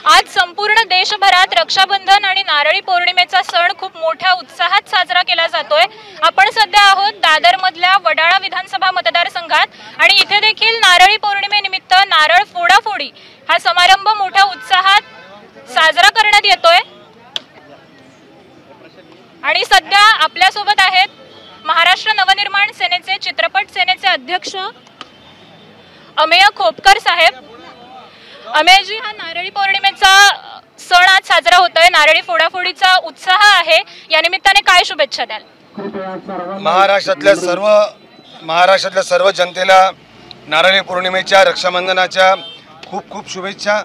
आज संपूर्ण देशभरात रक्षाबंधन आणि नारळी पौर्णिमेचा सण खूप मोठ्या उत्साहात साजरा केला जातोय। आपण सध्या आहोत दादरमधल्या वडाळा विधानसभा मतदारसंघात आणि इथे देखील नारळी पौर्णिमेनिमित्त नारळ फोडाफोडी हा समारंभ मोठ्या उत्साहात साजरा करण्यात येतोय। आणि सध्या आपल्या सोबत आहेत महाराष्ट्र नवनिर्माण सेनेचे चित्रपट सेनेचे अध्यक्ष अमेय खोपकर साहेब। अमेयजी, हा नारळी पौर्णिमेचा सण आज साजरा होतोय, नारळी फोडाफोडीचा उत्साह आहे, या निमित्ताने काय शुभेच्छा द्याल? महाराष्ट्रातल्या सर्व जनतेला नारळी पौर्णिमेच्या रक्षाबंधनाच्या खूप खूप शुभेच्छा।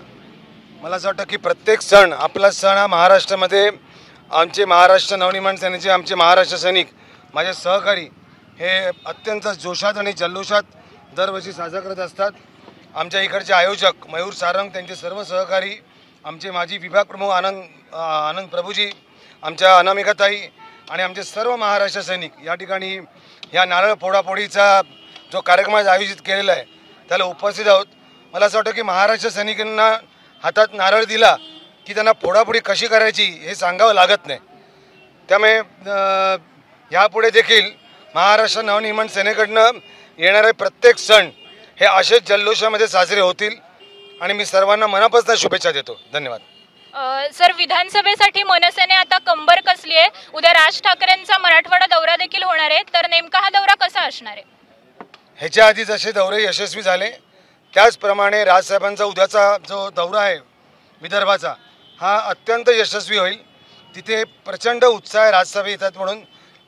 मला असं वाटतं की प्रत्येक सण आपला सण हा महाराष्ट्रामध्ये आमचे महाराष्ट्र नवनिर्माण सेनेचे आमचे महाराष्ट्र सैनिक माझे सहकारी हे अत्यंत जोशात आणि जल्लोषात दरवर्षी साजरा करत असतात। आमच्या इकडचे आयोजक मयूर सारंग, त्यांचे सर्व सहकारी, आमचे माजी विभाग प्रमुख आनंद प्रभूजी, आमच्या अनामिकाताई आणि आमचे सर्व महाराष्ट्र सैनिक या ठिकाणी या नारळ फोडाफोडीचा जो कार्यक्रम आयोजित केलेला आहे त्याला उपस्थित आहोत। मला असं वाटतं की महाराष्ट्र सैनिकांना हातात नारळ दिला की त्यांना फोडाफोडी कशी करायची हे सांगावं लागत नाही। त्यामुळे यापुढे देखील महाराष्ट्र नवनिर्माण सेनेकडनं येणारे प्रत्येक सण हे असेच जल्लोषामध्ये साजरे होतील आणि मी सर्वांना मनापासून शुभेच्छा देतो। धन्यवाद। सर, विधानसभेसाठी मनसेने आता कंबर कसली आहे, उद्या राज ठाकरेंचा मराठवाडा दौरा देखील होणार आहे, तर नेमका हा दौरा कसा असणार आहे? ह्याच्या आधी जसे दौरे यशस्वी झाले त्याचप्रमाणे राजसाहेबांचा उद्याचा जो दौरा आहे विदर्भाचा हा अत्यंत यशस्वी होईल। तिथे प्रचंड उत्साह राजसभा येतात म्हणून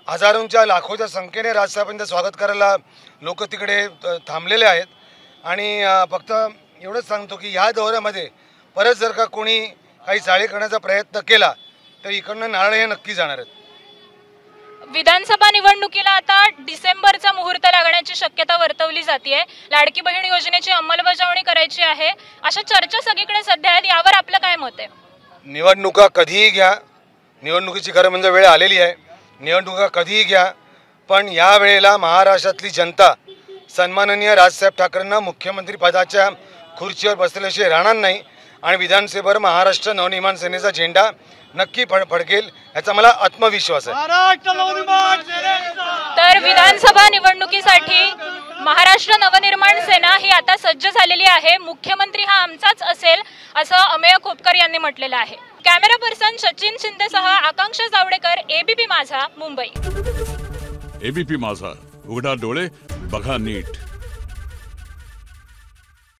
हजारोंच्या लाखोच्या संख्येने राजसाहेबांचं स्वागत करायला लोक तिकडे थांबलेले आहेत। आणि फक्त एवढंच सांगतो की ह्या दौऱ्यामध्ये परत जर का कोणी काही चाळे करण्याचा प्रयत्न केला तर इकडनं नारळ हे नक्की जाणार आहेत। विधानसभा निवडणुकीला आता डिसेंबरचा मुहूर्त लागण्याची शक्यता वर्तवली जाते। लाडकी बहीण योजनेची अंमलबजावणी करायची आहे, अशा चर्चा सगळीकडे सध्या आहेत, यावर आपलं काय मत आहे? निवडणुका कधीही घ्या, निवडणुकीची खरं म्हणजे वेळ आलेली आहे, निवडणुका कधीही घ्या, पण या वेळेला महाराष्ट्रातली जनता सन्माननीय राजसाहेब ठाकरेंना मुख्यमंत्री पदाच्या खुर्चीवर बसल्याशिवाय राहणार नाही आणि विधानसभेवर महाराष्ट्र नवनिर्माण सेनेचा झेंडा नक्की फडकेल याचा मला आत्मविश्वास आहे। तर विधानसभा निवडणुकीसाठी महाराष्ट्र नवनिर्माण सेना ही आता सज्ज झालेली आहे, मुख्यमंत्री हा आमचाच असेल असं अमेय खोपकर यांनी म्हटलेलं आहे। कॅमेरा पर्सन सचिन शिंदेसह आकांक्षा जावडेकर, एबीपी माझा, मुंबई। एबीपी माझा, उघडा डोळे बघा नीट।